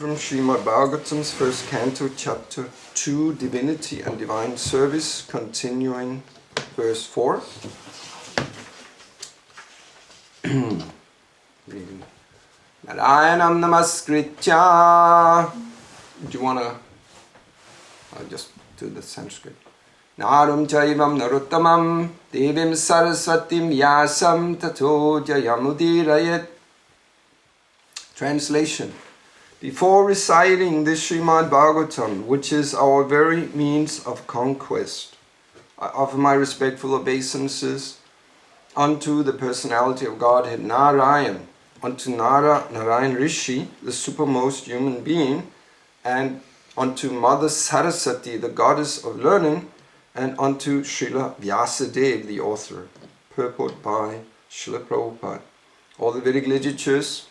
From Srimad Bhagavatam's first canto, chapter 2, Divinity and Divine Service, continuing verse 4. Narayanam namaskritya. Do you want to? I'll just do the Sanskrit. Narum chaivam naruttamam devim saraswatim yasam tato jayamudirayat. Translation. Before reciting the Srimad Bhagavatam, which is our very means of conquest, I offer my respectful obeisances unto the personality of Godhead Narayan, unto Narayan Rishi, the supermost human being, and unto Mother Saraswati, the goddess of learning, and unto Srila Vyasadeva, the author. Purport by Srila Prabhupada. All the Vedic literatures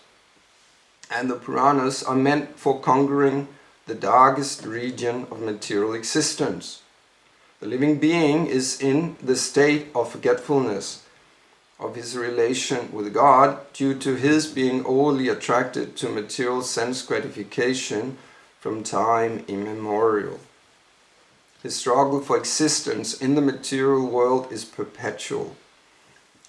and the Puranas are meant for conquering the darkest region of material existence. The living being is in the state of forgetfulness of his relation with God due to his being overly attracted to material sense gratification from time immemorial. His struggle for existence in the material world is perpetual,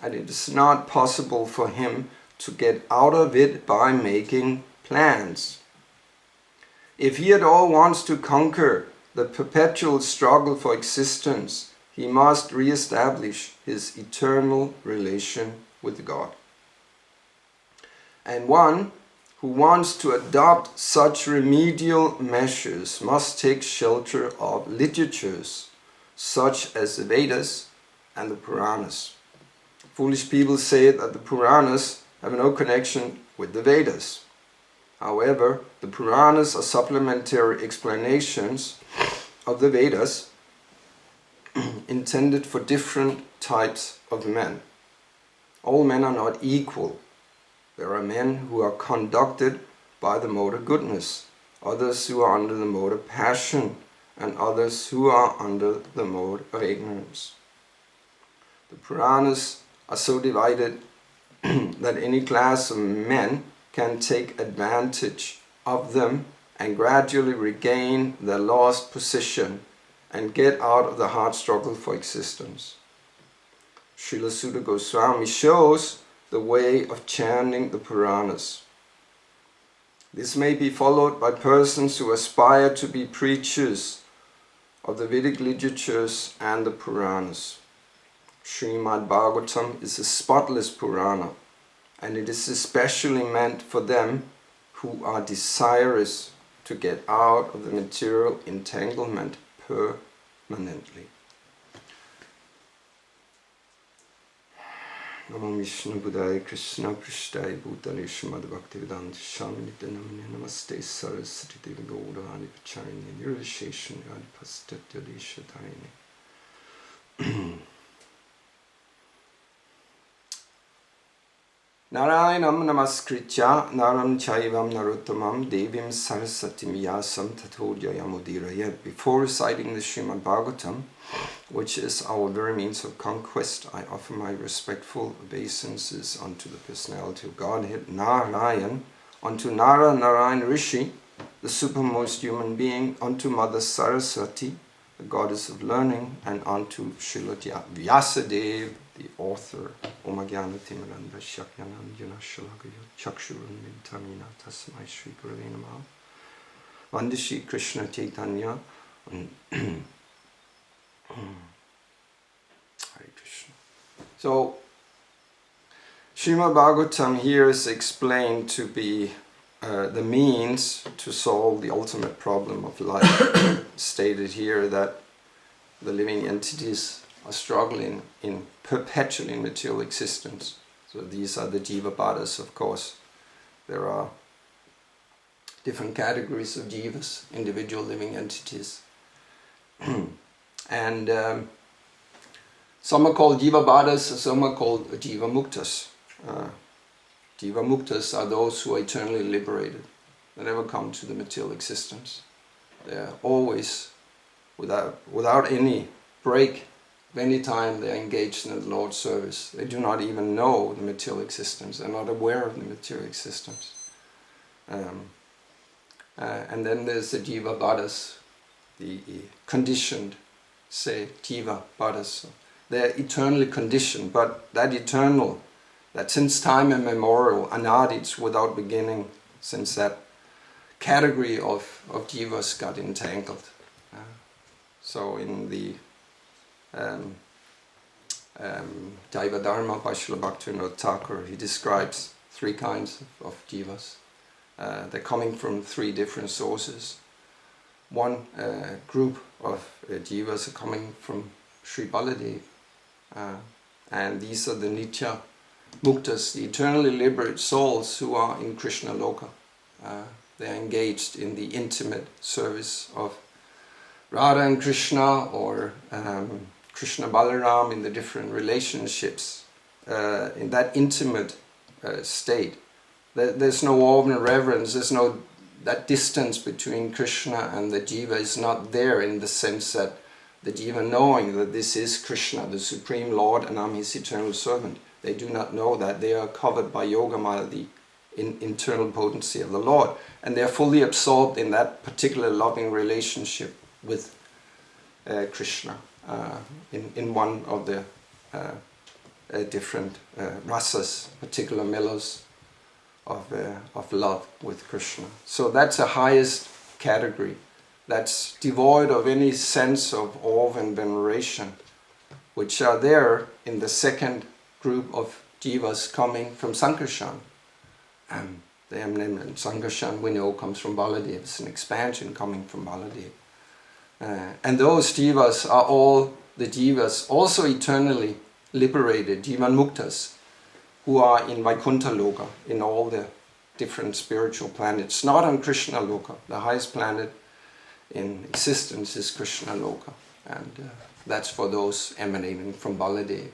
and it is not possible for him to get out of it by making plans. If he at all wants to conquer the perpetual struggle for existence, he must re-establish his eternal relation with God. And one who wants to adopt such remedial measures must take shelter of literatures such as the Vedas and the Puranas. Foolish people say that the Puranas have no connection with the Vedas. However, the Puranas are supplementary explanations of the Vedas intended for different types of men. All men are not equal. There are men who are conducted by the mode of goodness, others who are under the mode of passion, and others who are under the mode of ignorance. The Puranas are so divided that any class of men can take advantage of them and gradually regain their lost position and get out of the hard struggle for existence. Srila Sutta Goswami shows the way of chanting the Puranas. This may be followed by persons who aspire to be preachers of the Vedic literatures and the Puranas. Srimad Bhagavatam is a spotless Purana, and it is especially meant for them who are desirous to get out of the material entanglement permanently. Namo Vishnu Budaya Krishna Prishtaya Bhutale Srimad Bhaktivedanta Swami Nityanamane Namaste Saraswati Devi Gaurani Pacharine Nirvisheshan Gadi Pastatya Deshatarine. Narayanam namaskritya naram chaivam naruttamam devim saraswatim yasam tato jayamudirayat. Before reciting the Srimad Bhagavatam, which is our very means of conquest, I offer my respectful obeisances unto the personality of Godhead Narayan, unto Narayan Rishi, the supermost human being, unto Mother Saraswati, the goddess of learning, and unto Srila Vyasadeva, the author. Om Jnana Timiranda Shakyanandjana Shalakaya Chakshurun Militamina Tasmai Shri Gurave Namaha. Vandishi Krishna Chaitanya. Hare Krishna. So, Srimad Bhagavatam here is explained to be the means to solve the ultimate problem of life. Stated here that the living entities are struggling in perpetually material existence. So these are the jiva bhadas, of course. There are different categories of jivas, individual living entities. And some are called jiva bhadas, some are called jiva muktas. Jiva muktas are those who are eternally liberated. They never come to the material existence. They are always without any break. Any time they are engaged in the Lord's service, they do not even know the material existence. They're not aware of the material existence. And then there's the Jiva Bhadas, the conditioned, say, Jiva Bhadas. They're eternally conditioned, but that eternal, that since time immemorial, anadi, it's without beginning, since that category of jivas got entangled. So in the Jaiva Dharma by Srila Bhaktivinoda Thakur, he describes 3 kinds of jivas. They're coming from 3 different sources. One group of jivas are coming from Sri Baladev, and these are the Nitya Muktas, the eternally liberated souls who are in Krishna Loka. They are engaged in the intimate service of Radha and Krishna, or Krishna Balaram, in the different relationships, in that intimate state. There's no awe and reverence, there's no, that distance between Krishna and the jiva is not there, in the sense that the jiva knowing that this is Krishna, the Supreme Lord, and I'm his eternal servant. They do not know that. They are covered by Yogamaya, the internal potency of the Lord, and they are fully absorbed in that particular loving relationship with Krishna, in one of the different rasas, particular mellows of love with Krishna. So that's the highest category. That's devoid of any sense of awe and veneration, which are there in the second group of jivas coming from Sankarshan. The named Sankarshan, we know, comes from Baladev. It's an expansion coming from Baladev. And those jivas are all the jivas also eternally liberated, jivan muktas, who are in Vaikuntha Loka, in all the different spiritual planets, not on Krishna Loka. The highest planet in existence is Krishna Loka, and that's for those emanating from Baladev.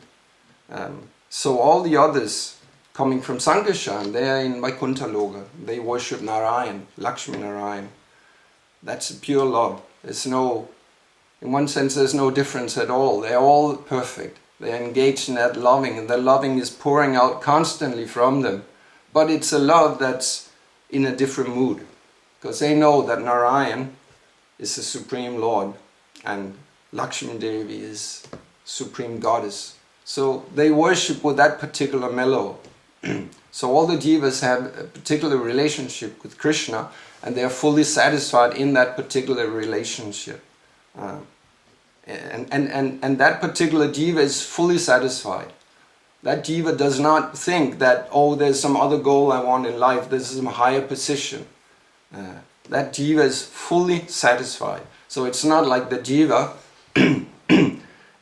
So all the others coming from Sankarshan, they are in Vaikuntha Loka. They worship Narayan, Lakshmi Narayan. That's pure love. There's no, in one sense, there's no difference at all. They're all perfect. They're engaged in that loving, and the loving is pouring out constantly from them. But it's a love that's in a different mood, because they know that Narayan is the Supreme Lord, and Lakshmi Devi is Supreme Goddess. So they worship with that particular mellow. So all the jivas have a particular relationship with Krishna, and they are fully satisfied in that particular relationship. And that particular jiva is fully satisfied. That jiva does not think that, oh, there's some other goal I want in life, there's some higher position. That jiva is fully satisfied. So it's not like the jiva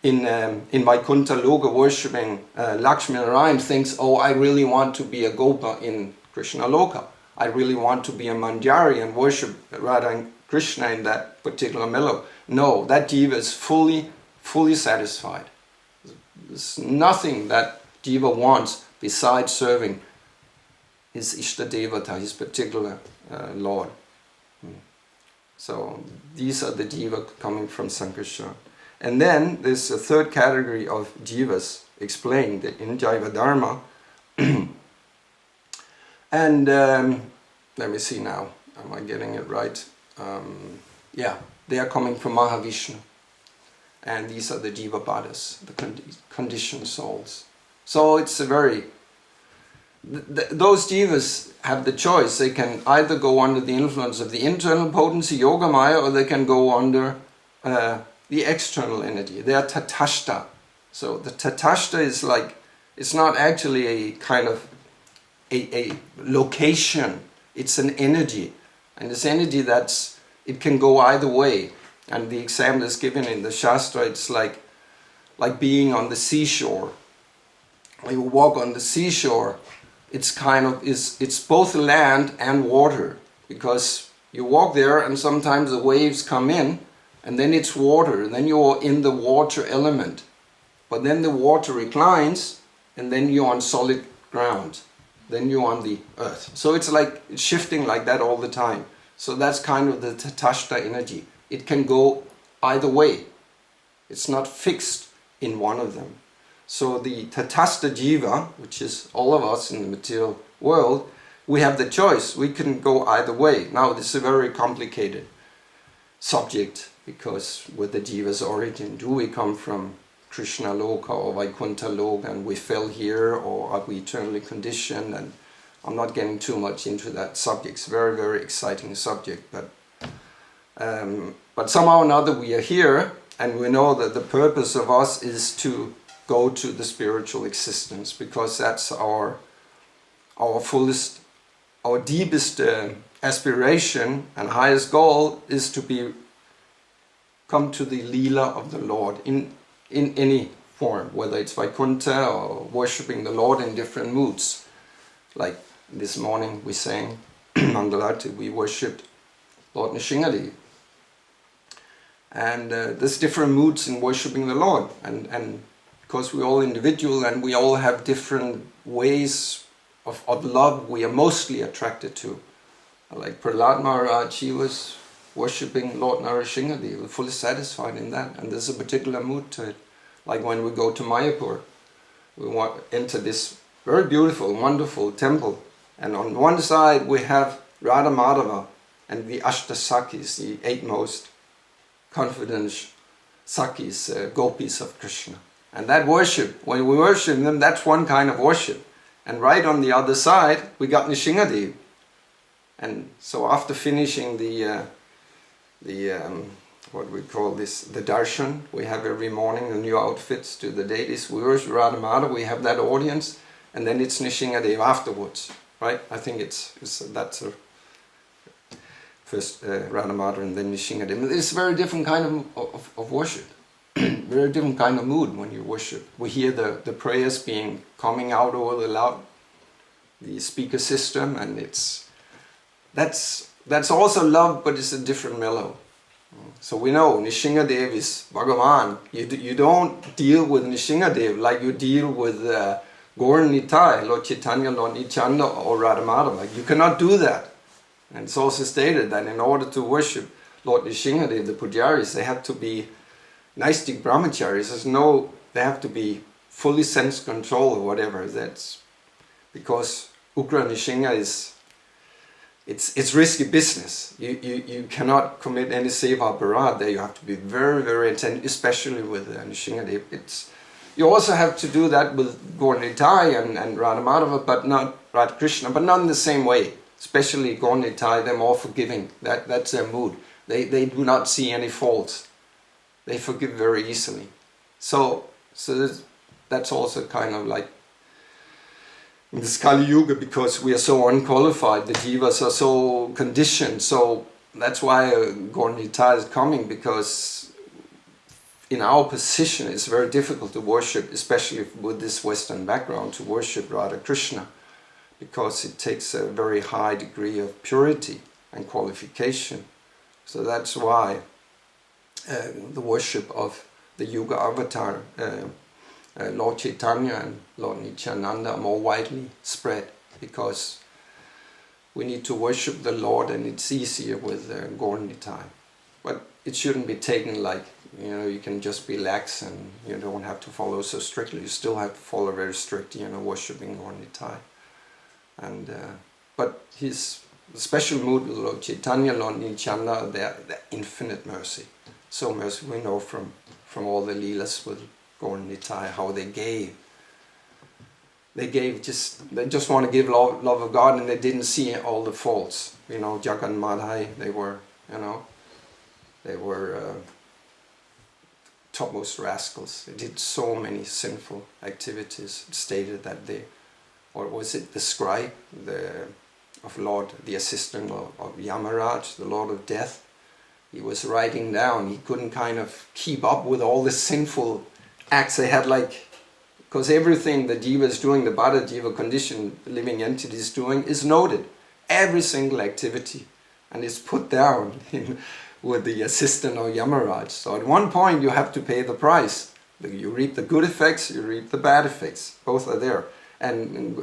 in Vaikuntha Loka worshipping Lakshmi Narayan thinks, oh, I really want to be a Gopa in Krishna Loka. I really want to be a Manjari and worship Radha and Krishna in that particular mellow. No, that jiva is fully satisfied. There's nothing that jiva wants besides serving his Ishta Devata, his particular Lord. So these are the jiva coming from Sankarshan. And then there's a third category of jivas explained in Jaiva Dharma. And let me see now, am I getting it right? Yeah, they are coming from Mahavishnu. And these are the Jiva Bhadas, the conditioned souls. So it's a very... those jivas have the choice. They can either go under the influence of the internal potency, Yogamaya, or they can go under the external energy. They are tatashta. So the tatashta is like, it's not actually a kind of a location. It's an energy. And this energy it can go either way. And the example is given in the Shastra. It's like being on the seashore. When you walk on the seashore, it's both land and water, because you walk there and sometimes the waves come in and then it's water, and then you're in the water element. But then the water reclines and then you're on solid ground. Then you're on the earth. So it's like shifting like that all the time. So that's kind of the tatashta energy. It can go either way. It's not fixed in one of them. So the tatastha jiva, which is all of us in the material world, we have the choice. We can go either way. Now, this is a very complicated subject, because with the Jiva's origin, do we come from Krishna Loka or Vaikuntha Loka and we fell here, or are we eternally conditioned? And I'm not getting too much into that subject. It's a very, very exciting subject, but somehow or another we are here, and we know that the purpose of us is to go to the spiritual existence, because that's our fullest, our deepest aspiration and highest goal is to come to the Leela of the Lord in any form, whether it's Vaikuntha or worshipping the Lord in different moods. Like this morning we sang Mangalarti, we worshipped Lord Nrsingadev. And there's different moods in worshipping the Lord, and because we're all individual and we all have different ways of love we are mostly attracted to. Like Prahlad Maharaj, he was worshipping Lord Nrsingadev, fully satisfied in that, and there's a particular mood to it. Like when we go to Mayapur, we enter this very beautiful, wonderful temple, and on one side we have Radha Madhava and the Ashtasakis, the 8 most confident Sakis, gopis of Krishna. And that worship, when we worship them, that's one kind of worship. And right on the other side, we got Nrsingadev. And so after finishing the what we call this, the darshan, we have every morning the new outfits to the deities. We worship Radha Madhava, we have that audience, and then it's Nrsingadev afterwards, right? I think that's a first Radha Madhava and then Nrsingadev. It's a very different kind of worship, very different kind of mood when you worship. We hear the prayers coming out over the speaker system, and that's also love, but it's a different mellow. So we know Nrsingadev is Bhagavan. You don't deal with Nrsingadev like you deal with Gaur Nitai, Lord Chaitanya, Lord Nityananda, or Radha Madhava. You cannot do that. And it's also stated that in order to worship Lord Nrsingadev, the Pujaris, they have to be Naistic brahmacharis. They have to be fully sense control or whatever. That's because Ugra Nrsinga it's risky business. You cannot commit any seva aparad there. You have to be very, very attentive, especially with Nrsingadev. You also have to do that with Gaur Nitai and Radha Madhava, but not Radha Krishna, but not in the same way. Especially Gaur Nitai, they're more forgiving. That's their mood. They do not see any faults. They forgive very easily. So that's also kind of like in this Kali Yuga, because we are so unqualified, the jivas are so conditioned. So that's why Gaur Nitai is coming, because in our position it's very difficult to worship, especially with this Western background, to worship Radha Krishna, because it takes a very high degree of purity and qualification. So that's why the worship of the Yuga avatar, Lord Chaitanya and Lord Nityananda, are more widely spread, because we need to worship the Lord, and it's easier with Gaur Nitai. But it shouldn't be taken like, you can just be lax and you don't have to follow so strictly. You still have to follow very strictly, worshipping Gaur Nitai. And but his special mood with Lord Chaitanya, Lord Nityananda, they're infinite mercy. So mercy, we know from all the leelas with Gaur Nitai, how they gave. They just want to give love of God, and they didn't see all the faults. Jagan Madhai, they were topmost rascals. They did so many sinful activities. It stated that the scribe of Lord, the assistant of Yamaraj, the Lord of Death, he was writing down. He couldn't kind of keep up with all the sinful acts they had, because everything the jiva is doing, the Bada Jiva condition, living entity is doing, is noted. Every single activity, and it's put down with the assistant or Yamaraj. So at one point you have to pay the price. You reap the good effects, you reap the bad effects. Both are there. And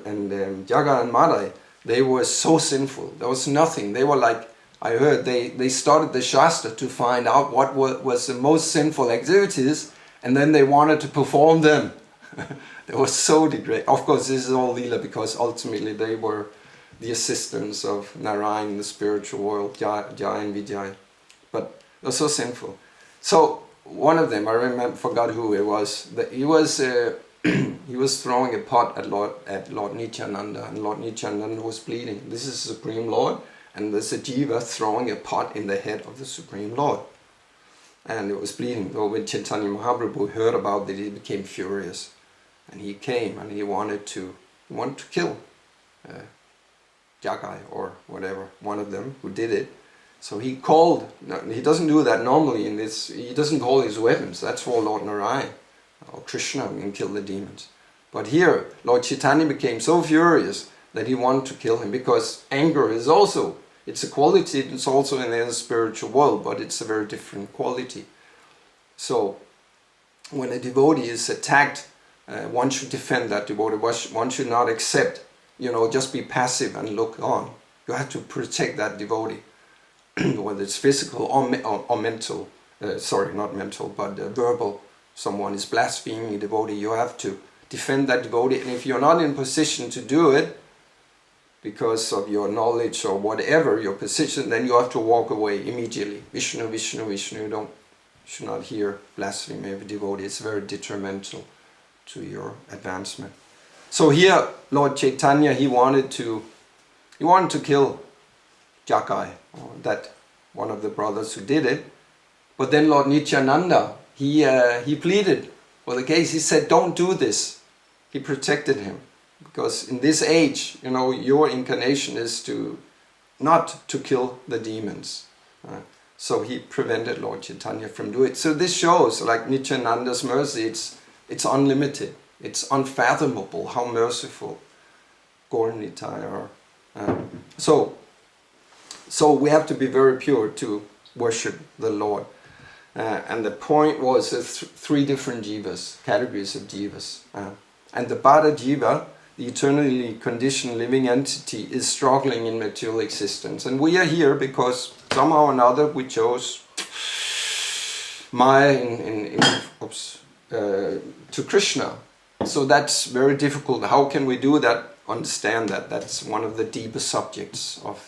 Jaga and Madai, they were so sinful. There was nothing. They were like, I heard, they started the Shastra to find out what was the most sinful activities, and then they wanted to perform them. They were so degraded. Of course, this is all Leela, because ultimately they were the assistance of Narayan, the spiritual world, Jai and Vijay. But they're so sinful. So one of them, I remember, forgot who it was. He was he was throwing a pot at Lord Nityananda, and Lord Nityananda was bleeding. This is the Supreme Lord, and there's a jiva throwing a pot in the head of the Supreme Lord, and it was bleeding. So when Chaitanya Mahaprabhu heard about it, he became furious, and he came and he wanted to kill Jagai or whatever, one of them who did it. So he called. No, he doesn't do that normally in this. He doesn't call his weapons. That's for Lord Narayan or Krishna and kill the demons. But here, Lord Chaitanya became so furious that he wanted to kill him, because anger is also, it's a quality, it's also in the spiritual world, but it's a very different quality. So when a devotee is attacked, one should defend that devotee. One should not accept, just be passive and look on. You have to protect that devotee, whether it's physical or mental, not mental, but verbal. Someone is blaspheming a devotee, you have to defend that devotee, and if you're not in position to do it because of your knowledge or whatever your position, then you have to walk away immediately. Vishnu, Vishnu, Vishnu. You should not hear blasphemy of a devotee. It's very detrimental to your advancement. So here, Lord Chaitanya, he wanted to kill Jagai, or that one of the brothers who did it. But then Lord Nityananda, he pleaded for the case. He said, "Don't do this." He protected him, because in this age, your incarnation is not to kill the demons. So he prevented Lord Chaitanya from doing it. So this shows, like Nityananda's mercy, it's unlimited. It's unfathomable how merciful Gaur Nitai are. So we have to be very pure to worship the Lord. And the point was three different jivas, categories of jivas. And the Bada Jiva, the eternally conditioned living entity, is struggling in material existence. And we are here because somehow or another we chose Maya to Krishna. So that's very difficult. How can we do that? Understand that. That's one of the deepest subjects of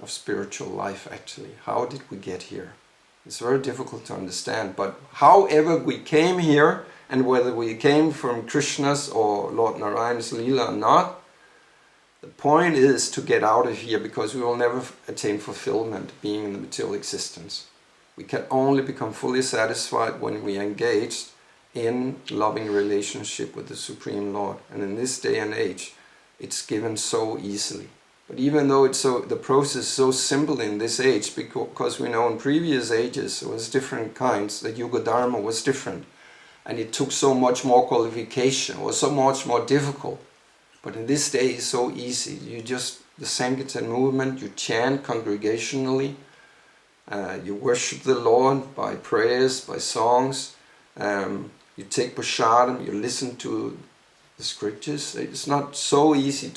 spiritual life, actually. How did we get here? It's very difficult to understand. But however we came here, and whether we came from Krishna's or Lord Narayan's Leela or not, the point is to get out of here, because we will never attain fulfillment being in the material existence. We can only become fully satisfied when we are engaged in loving relationship with the Supreme Lord. And in this day and age, it's given so easily. But even though the process is so simple in this age, because we know in previous ages it was different kinds, the Yuga Dharma was different. And it took so much more qualification, or so much more difficult. But in this day it's so easy. The Sankirtan movement, you chant congregationally, you worship the Lord by prayers, by songs, you take prasadam, you listen to the scriptures. It's not so easy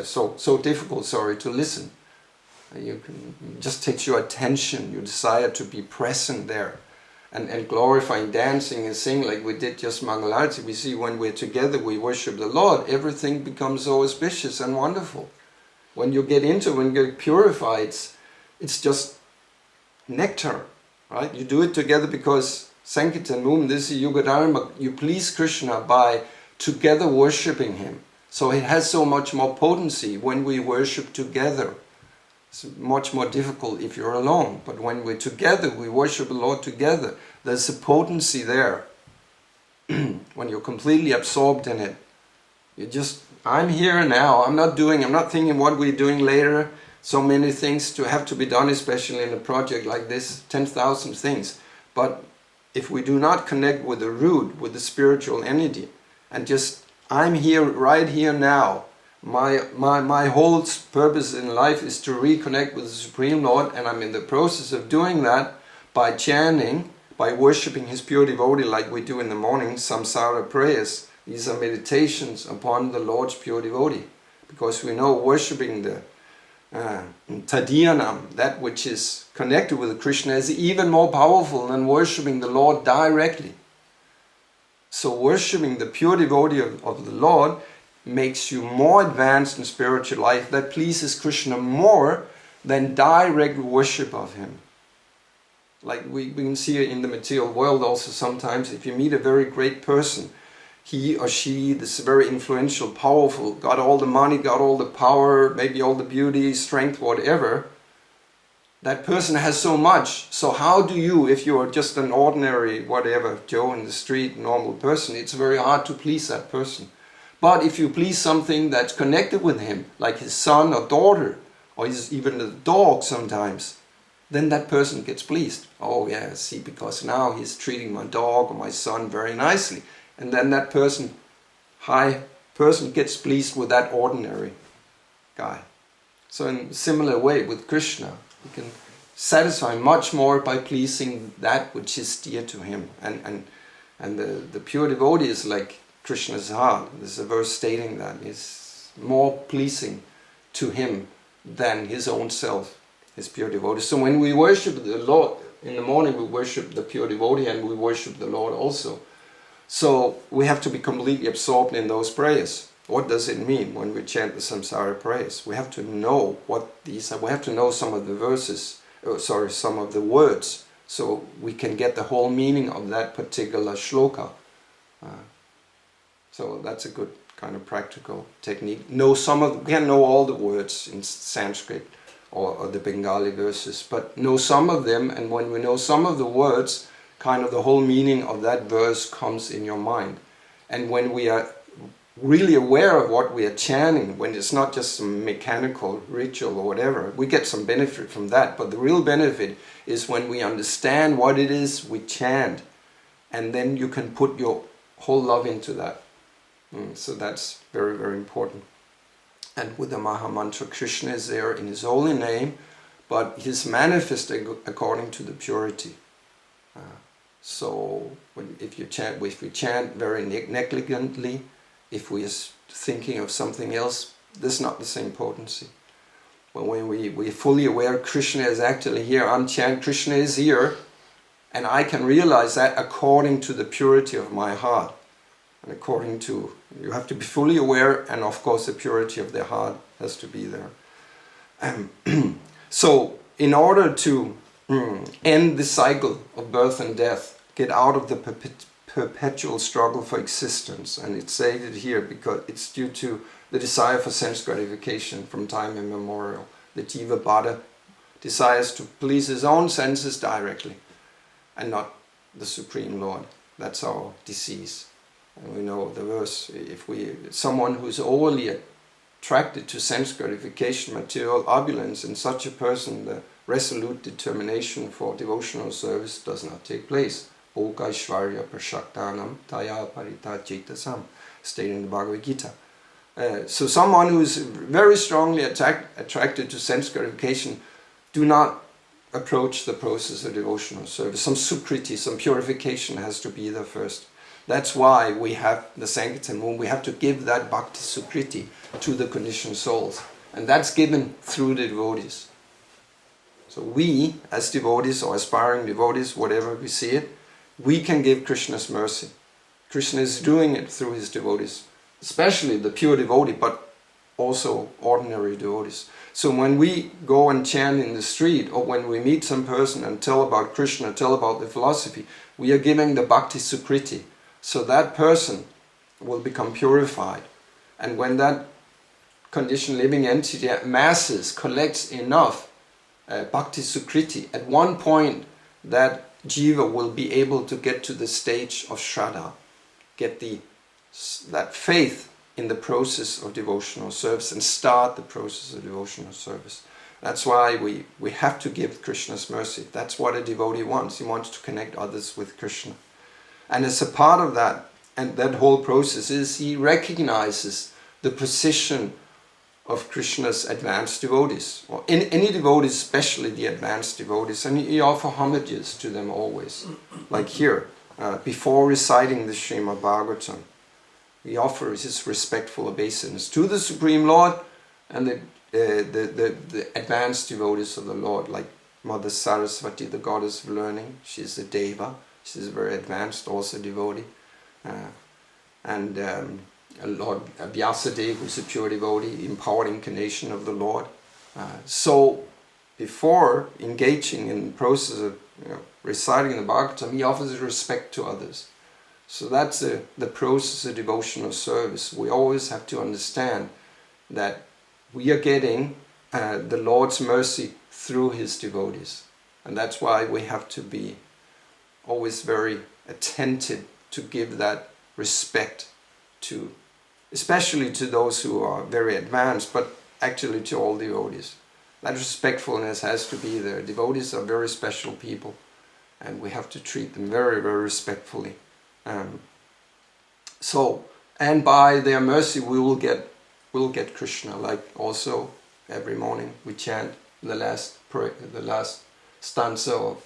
so difficult to listen. It just takes your attention, your desire to be present there. And glorifying, dancing and singing like we did just Mangalarti. We see when we're together, we worship the Lord, everything becomes so auspicious and wonderful. When you get when you get purified, it's just nectar, right? You do it together because Sankirtan movement, this is Yuga Dharma, you please Krishna by together worshipping Him. So it has so much more potency when we worship together. It's much more difficult if you're alone, but when we're together, we worship the Lord together, there's a potency there. When you're completely absorbed in it, I'm here now, I'm not thinking what we're doing later, so many things to have to be done, especially in a project like this, 10,000 things. But if we do not connect with the root, with the spiritual energy, and I'm here, right here now, my whole purpose in life is to reconnect with the Supreme Lord, and I'm in the process of doing that by chanting, by worshipping His pure devotee like we do in the morning, samsara prayers. These are meditations upon the Lord's pure devotee, because we know worshipping the Tadyanam, that which is connected with Krishna, is even more powerful than worshipping the Lord directly. So worshipping the pure devotee of the Lord makes you more advanced in spiritual life, that pleases Krishna more than direct worship of him. Like we can see it in the material world also sometimes. If you meet a very great person, he or she, this is very influential, powerful, got all the money, got all the power, maybe all the beauty, strength, whatever. That person has so much. So how do you, if you are just an ordinary, whatever, Joe in the street, normal person, it's very hard to please that person. But if you please something that's connected with him, like his son or daughter, or even a dog sometimes, then that person gets pleased. Oh yeah, see, because now he's treating my dog or my son very nicely. And then that person, high person, gets pleased with that ordinary guy. So in a similar way with Krishna, he can satisfy much more by pleasing that which is dear to him. And the pure devotee is like Krishna's heart. There's a verse stating that is more pleasing to him than his own self, his pure devotee. So when we worship the Lord, in the morning we worship the pure devotee and we worship the Lord also. So we have to be completely absorbed in those prayers. What does it mean when we chant the samsara prayers? We have to know what these are. We have to know some of the verses, some of the words, so we can get the whole meaning of that particular shloka. So that's a good kind of practical technique. We can't know all the words in Sanskrit or the Bengali verses, but know some of them, and when we know some of the words, kind of the whole meaning of that verse comes in your mind. And when we are really aware of what we are chanting, when it's not just some mechanical ritual or whatever, we get some benefit from that. But the real benefit is when we understand what it is we chant, and then you can put your whole love into that. So that's very, very important. And with the Maha Mantra, Krishna is there in his holy name, but he is manifested according to the purity. So if we chant very negligently, if we are thinking of something else, there's not the same potency. But when we're fully aware Krishna is actually here, I'm chanting, Krishna is here, and I can realize that according to the purity of my heart. And according to, you have to be fully aware, and of course the purity of the heart has to be there. So in order to end the cycle of birth and death, get out of the perpetual struggle for existence, and it's stated here because it's due to the desire for sense gratification from time immemorial. The Jiva Bhatta desires to please his own senses directly and not the Supreme Lord. That's our disease. And we know the verse, someone who's overly attracted to sense gratification, material opulence, in such a person the resolute determination for devotional service does not take place. Okaishvarya prashaktanam taya parita chetasam, stated in the Bhagavad Gita. So someone who is very strongly attracted to sense gratification, do not approach the process of devotional service. Some sukriti, some purification has to be there first. That's why we have the Sankirtan. We have to give that bhakti sukriti to the conditioned souls. And that's given through the devotees. So we, as devotees or aspiring devotees, whatever we see it, we can give Krishna's mercy. Krishna is doing it through his devotees, especially the pure devotee, but also ordinary devotees. So when we go and chant in the street, or when we meet some person and tell about Krishna, tell about the philosophy, we are giving the bhakti sukriti. So that person will become purified. And when that conditioned living entity masses, collects enough bhakti sukriti, at one point that jiva will be able to get to the stage of shraddha, get that faith in the process of devotional service and start the process of devotional service. That's why we have to give Krishna's mercy. That's what a devotee wants. He wants to connect others with Krishna. And as a part of that, and that whole process is, he recognizes the position of Krishna's advanced devotees, or any devotees, especially the advanced devotees, and he offers homages to them always. Like here, before reciting the Srimad Bhagavatam, he offers his respectful obeisance to the Supreme Lord and the advanced devotees of the Lord, like Mother Saraswati, the goddess of learning. She's a deva. She's very advanced, also devotee. And Lord Vyasadeva, who's a pure devotee, empowered incarnation of the Lord. So before engaging in the process of reciting the Bhagavatam, he offers respect to others. So that's the process of devotional service. We always have to understand that we are getting the Lord's mercy through his devotees. And that's why we have to be always very attentive to give that respect to, especially to those who are very advanced, but actually to all devotees. That respectfulness has to be there. Devotees are very special people, and we have to treat them very, very respectfully. And by their mercy we'll get Krishna. Like also every morning we chant the last stanza of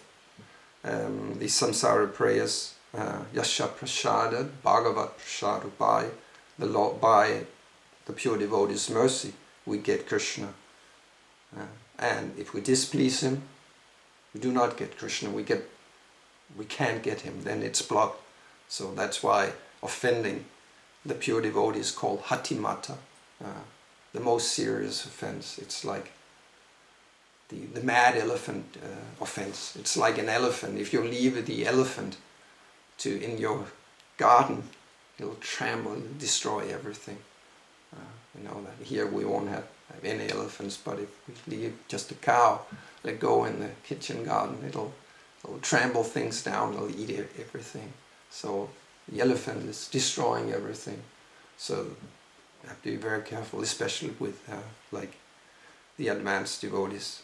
the samsara prayers, Yasha Prasada, Bhagavat Prasada, by the Lord, by the pure devotee's mercy, we get Krishna. And if we displease him, we do not get Krishna. We can't get him. Then it's blocked. So that's why offending the pure devotee is called hatimata, the most serious offense. It's like the mad elephant offense. It's like an elephant. If you leave the elephant in your garden, it'll trample and destroy everything. You know that here we won't have any elephants, but if we leave just a cow, let go in the kitchen garden, it'll trample things down, it'll eat everything. So the elephant is destroying everything. So you have to be very careful, especially with like the advanced devotees.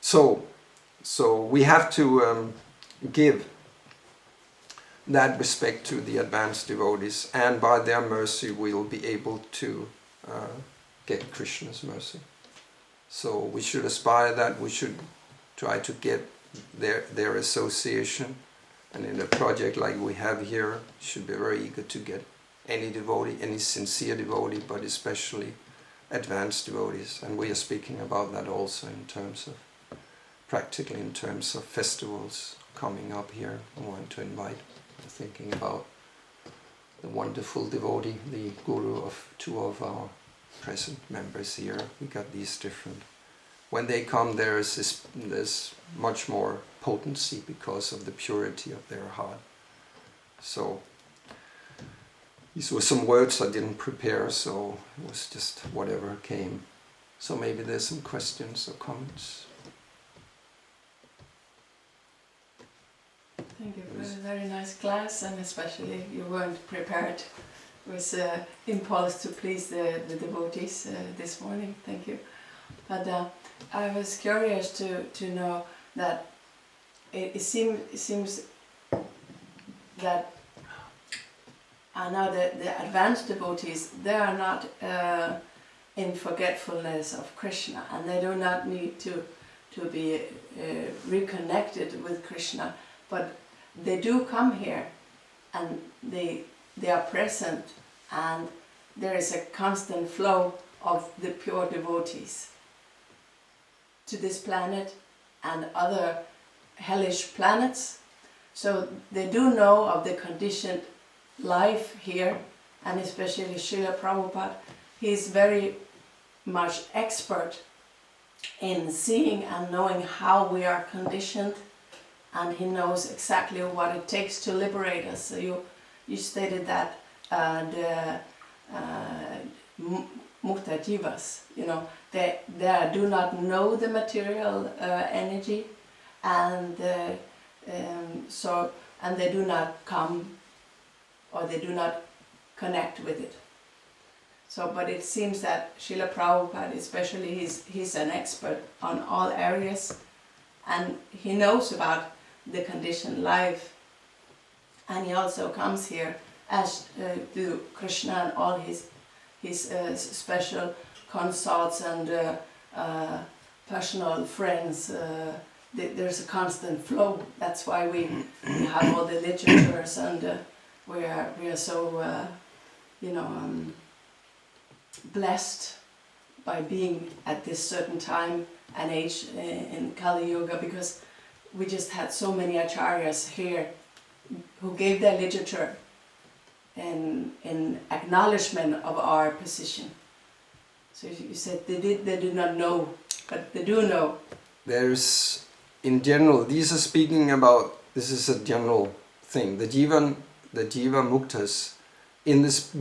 So we have to give that respect to the advanced devotees, and by their mercy we'll be able to get Krishna's mercy. So we should aspire that, we should try to get their association, and in a project like we have here, should be very eager to get any devotee, any sincere devotee, but especially advanced devotees. And we are speaking about that also in terms of, practically in terms of festivals coming up here. I want to invite, thinking about the wonderful devotee, the guru of two of our present members here. We got these different. When they come, there's much more potency because of the purity of their heart. So these were some words I didn't prepare, so it was just whatever came. So maybe there's some questions or comments. Thank you for a very nice class, and especially you weren't prepared with impulse to please the devotees this morning. Thank you. But I was curious to know that it seems that I know that the advanced devotees, they are not in forgetfulness of Krishna, and they do not need to be reconnected with Krishna, but they do come here and they are present, and there is a constant flow of the pure devotees to this planet and other hellish planets. So they do know of the conditioned life here, and especially Srila Prabhupada. He is very much expert in seeing and knowing how we are conditioned, and he knows exactly what it takes to liberate us. So you stated that the mukta jivas, they do not know the material energy, and they do not come, or they do not connect with it. So, but it seems that Srila Prabhupada, especially, he's an expert on all areas, and he knows about the conditioned life, and he also comes here as do Krishna and all his special consorts and personal friends. There's a constant flow. That's why we have all the literatures, and we are so blessed by being at this certain time and age in Kali Yuga, because we just had so many acharyas here who gave their literature in acknowledgement of our position. So you said they do not know, but they do know. There's, in general, these are speaking about, this is a general thing, the Jiva Muktas,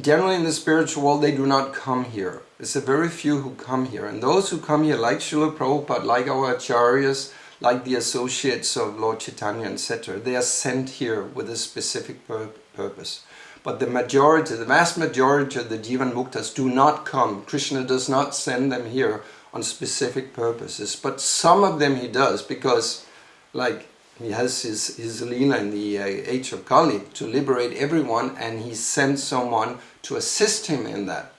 generally in the spiritual world, they do not come here. There's a very few who come here, and those who come here, like Srila Prabhupada, like our acharyas, like the associates of Lord Chaitanya, etc., they are sent here with a specific purpose. But the vast majority of the Jivan Muktas do not come. Krishna does not send them here on specific purposes. But some of them he does, because like he has his Leela in the age of Kali to liberate everyone, and he sends someone to assist him in that.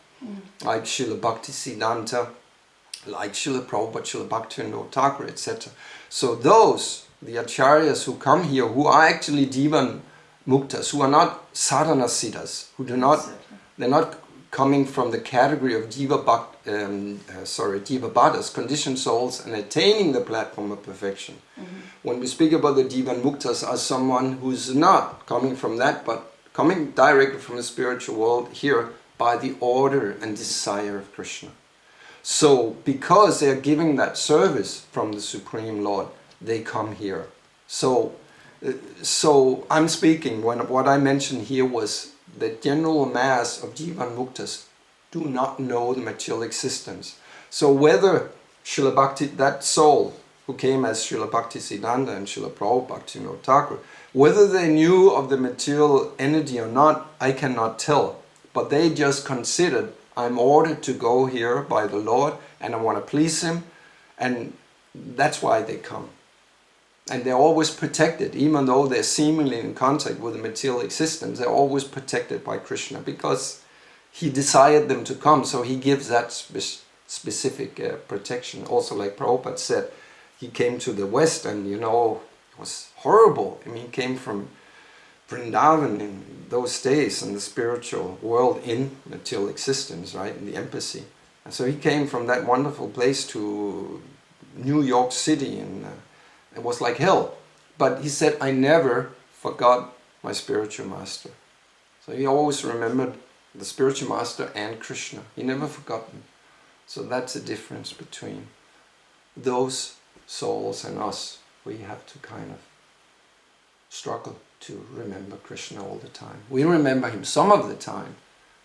Like Srila Bhaktisiddhanta, like Srila Prabhupada, Srila Bhaktivinoda Thakur, etc. So those, the acharyas who come here, who are actually Jivan Muktas, who are not sadhana siddhas, who do not, they're not coming from the category of Jiva Bhadas, conditioned souls, and attaining the platform of perfection. When we speak about the Jivan Muktas as someone who's not coming from that, but coming directly from the spiritual world here by the order and desire of Krishna. So, because they are giving that service from the Supreme Lord, they come here. So I'm speaking, what I mentioned here was the general mass of Jivan Muktas do not know the material existence. So whether Srila Bhakti, that soul who came as Srila Bhaktisiddhanta and Srila Prabhupada Bhaktivinoda Thakur, whether they knew of the material energy or not, I cannot tell. But they just considered, I'm ordered to go here by the Lord and I want to please Him, and that's why they come. And they're always protected, even though they're seemingly in contact with the material existence, they're always protected by Krishna because He desired them to come, so He gives that specific protection. Also, like Prabhupada said, he came to the West and, it was horrible. I mean, he came from Vrindavan in those days in the spiritual world in material existence, right, in the embassy. And so he came from that wonderful place to New York City, and it was like hell. But he said, I never forgot my spiritual master. So he always remembered the spiritual master and Krishna. He never forgot them. So that's the difference between those souls and us. We have to kind of struggle to remember Krishna all the time. We remember Him some of the time,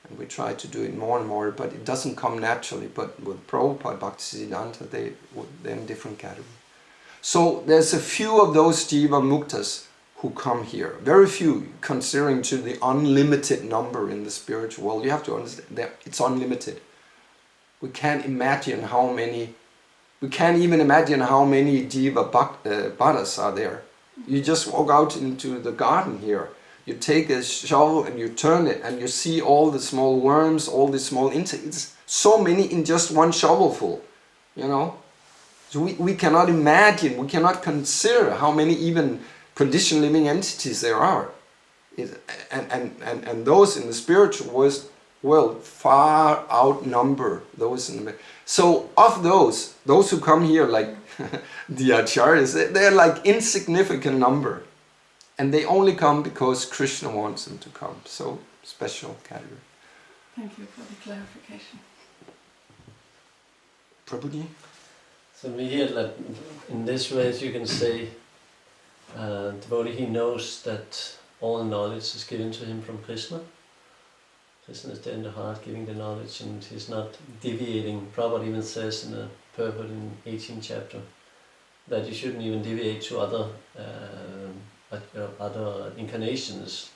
and we try to do it more and more, but it doesn't come naturally. But with Prabhupada, Bhaktisiddhanta, they're in different category. So there's a few of those Jiva Muktas who come here. Very few, considering to the unlimited number in the spiritual world. You have to understand that it's unlimited. We can't imagine how many, we can't even imagine how many Jiva Bhadas are there. You just walk out into the garden here. You take a shovel and you turn it, and you see all the small worms, all the small insects. So many in just one shovelful, So we cannot imagine, we cannot consider how many even conditioned living entities there are. And those in the spiritual world far outnumber those in the... So of those who come here like the acharyas, they're like insignificant number. And they only come because Krishna wants them to come. So, special category. Thank you for the clarification. Prabhuji? So we hear that in this way, you can say, devotee, he knows that all knowledge is given to him from Krishna. Krishna is there in the heart giving the knowledge, and he's not deviating. Prabhupada even says in the purport in 18th chapter that you shouldn't even deviate to other incarnations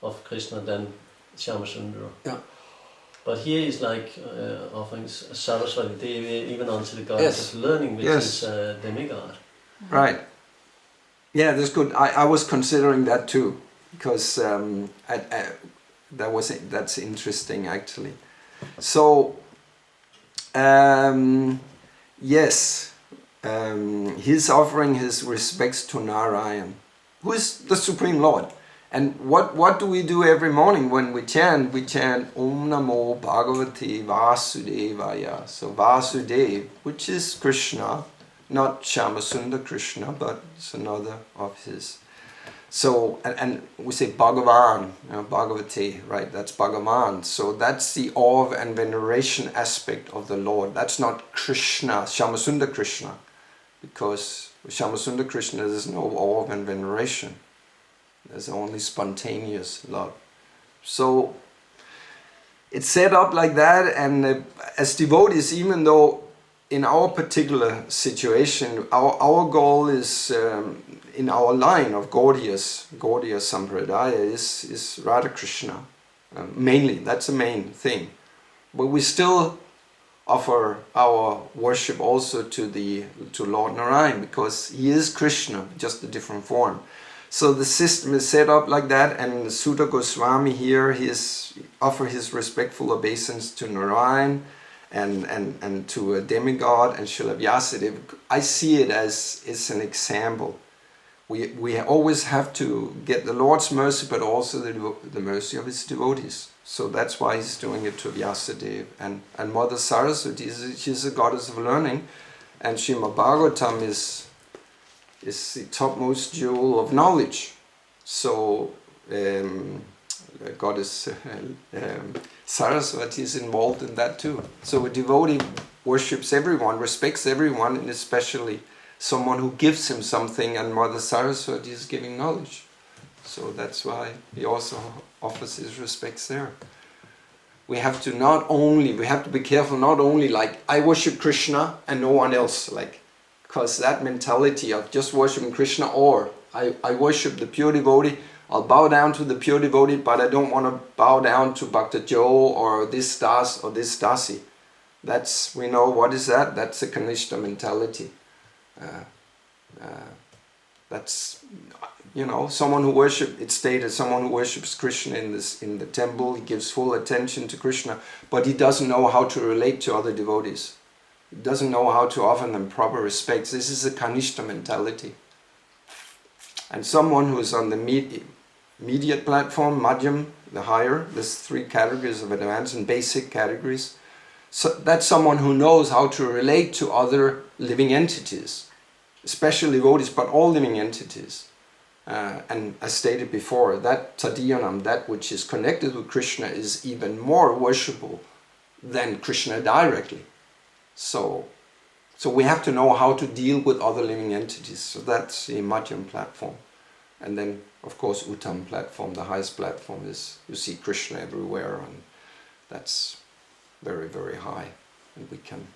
of Krishna than Shyamasundara. Yeah. But here is like offering Saraswati Devi even onto the goddess of learning, which is demigod. Right. Yeah, that's good. I was considering that too, because that's interesting actually. So, yes, he's offering his respects to Narayan, who is the Supreme Lord. And what do we do every morning when we chant? We chant Om Namo Bhagavate Vasudevaya. So Vasudev, which is Krishna, not Shyamasundar Krishna, but it's another of his So, and we say Bhagavan, Bhagavati, right? That's Bhagavan. So that's the awe and veneration aspect of the Lord. That's not Krishna, Shyamasundar Krishna, because with Shyamasundar Krishna there's no awe and veneration. There's only spontaneous love. So it's set up like that, and as devotees, even though in our particular situation, our goal is in our line of Gaudiya Sampradaya is Radha Krishna, mainly. That's the main thing. But we still offer our worship also to Lord Narayan, because he is Krishna, just a different form. So the system is set up like that, and Sutta Goswami here, he offer his respectful obeisance to Narayan and to a demigod and Srila Vyasadeva. I see it as it's an example. We always have to get the Lord's mercy, but also the mercy of his devotees. So that's why he's doing it to Vyasadeva. And Mother Saraswati, she's a goddess of learning, and Srimad Bhagavatam is the topmost jewel of knowledge. So Goddess Saraswati is involved in that too. So a devotee worships everyone, respects everyone, and especially someone who gives him something, and Mother Saraswati is giving knowledge. So that's why he also offers his respects there. We have to be careful, not only like, I worship Krishna and no one else, like, because that mentality of just worshiping Krishna, or I worship the pure devotee, I'll bow down to the pure devotee, but I don't want to bow down to Bhakta Joe or this Das or this Dasi. We know what is that? That's a Kanishta mentality. That's, someone who it's stated, someone who worships Krishna in the temple, he gives full attention to Krishna, but he doesn't know how to relate to other devotees. Doesn't know how to offer them proper respects. This is a Kanishta mentality. And someone who is on the immediate platform, Madhyam, the higher, there's 3 categories of advanced and basic categories. So that's someone who knows how to relate to other living entities, especially devotees, but all living entities. And as stated before, that Tadiyanam, that which is connected with Krishna, is even more worshipable than Krishna directly. So we have to know how to deal with other living entities. So that's the Madhyam platform. And then, of course, Uttam platform, the highest platform, is you see Krishna everywhere, and that's very, very high. And we can,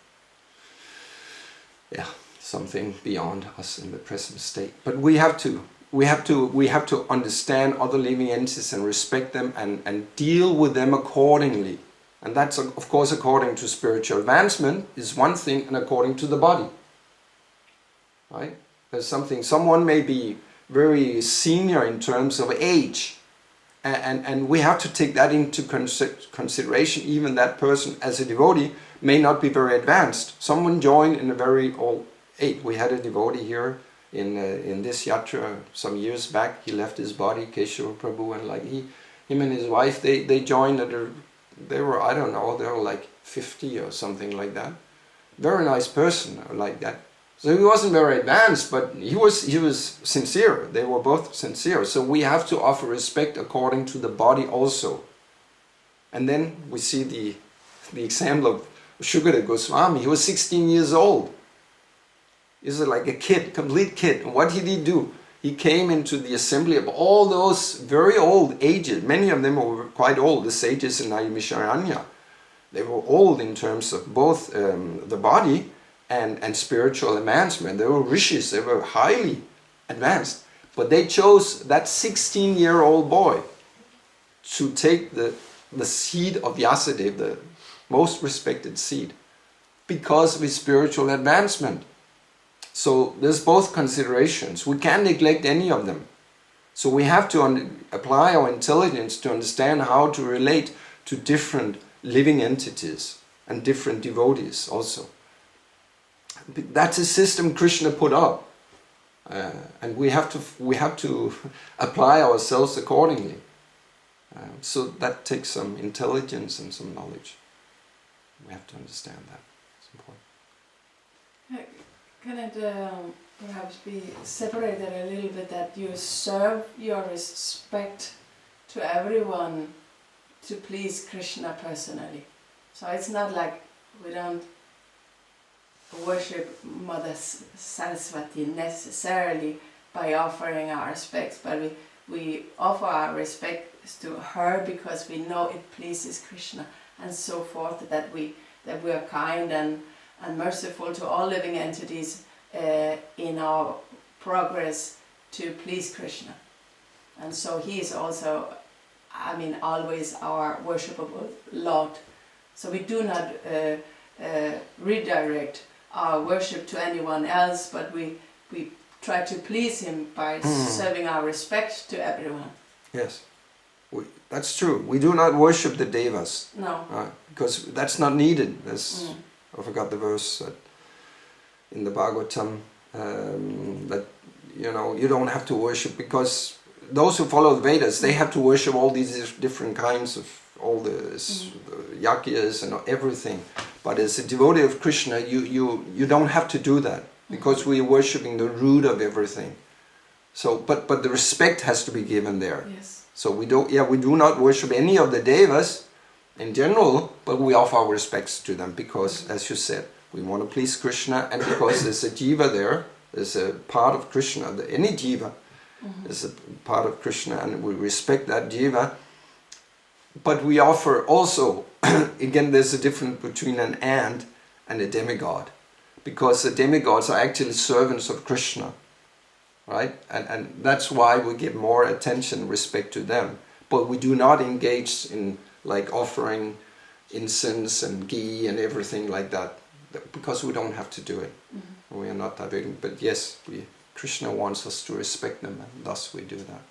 something beyond us in the present state. But we have to understand other living entities and respect them and deal with them accordingly. And that's, of course, according to spiritual advancement is one thing, and according to the body. Right? There's someone may be very senior in terms of age, and we have to take that into consideration. Even that person, as a devotee, may not be very advanced. Someone joined in a very old age. We had a devotee here in this yatra some years back. He left his body, Keshava Prabhu, and him and his wife, they joined at they were, I don't know, they were like 50 or something like that. Very nice person like that. So he wasn't very advanced, but he was sincere. They were both sincere. So we have to offer respect according to the body also. And then we see the example of Shukadeva Goswami. He was 16 years old. He was like a kid, complete kid. And what did he do? He came into the assembly of all those very old ages. Many of them were quite old, the sages in Naimisharanya. They were old in terms of both the body and spiritual advancement. They were rishis, they were highly advanced. But they chose that 16-year-old boy to take the seed of Vyasadeva, the most respected seed, because of his spiritual advancement. So there's both considerations. We can't neglect any of them. So we have to apply our intelligence to understand how to relate to different living entities and different devotees also. That's a system Krishna put up, and we have to apply ourselves accordingly. So that takes some intelligence and some knowledge. We have to understand that. It's important. Can I perhaps be separated a little bit, that you serve your respect to everyone to please Krishna personally. So it's not like we don't worship Mother Saraswati necessarily by offering our respects, but we offer our respects to her because we know it pleases Krishna, and so forth, that we are kind and merciful to all living entities in our progress to please Krishna. And so he is also, I mean, always our worshipable Lord. So we do not redirect our worship to anyone else, but we try to please him by serving our respect to everyone. Yes, that's true. We do not worship the devas. No. Because that's not needed. I forgot the verse that in the Bhagavatam that you don't have to worship, because those who follow the Vedas, they have to worship all these different kinds of all the yagyas and everything. But as a devotee of Krishna, you don't have to do that, because we are worshipping the root of everything. So, but the respect has to be given there. Yes. So we do not worship any of the devas in general, but we offer our respects to them because, as you said, we want to please Krishna, and because there's a jiva there, there's a part of Krishna. Any jiva is a part of Krishna, and we respect that jiva. But we offer also, again, there's a difference between an ant and a demigod, because the demigods are actually servants of Krishna, right? And that's why we give more attention, respect to them. But we do not engage in like offering incense and ghee and everything like that, because we don't have to do it. We are not diverting. But yes, Krishna wants us to respect them, and thus we do that.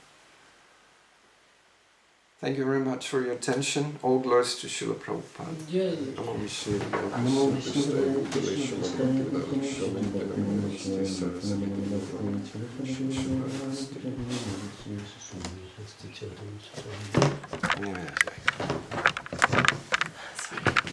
Thank you very much for your attention. All glories to Srila Prabhupada. Yeah. Namo Vishnu Namo Vishnu Namo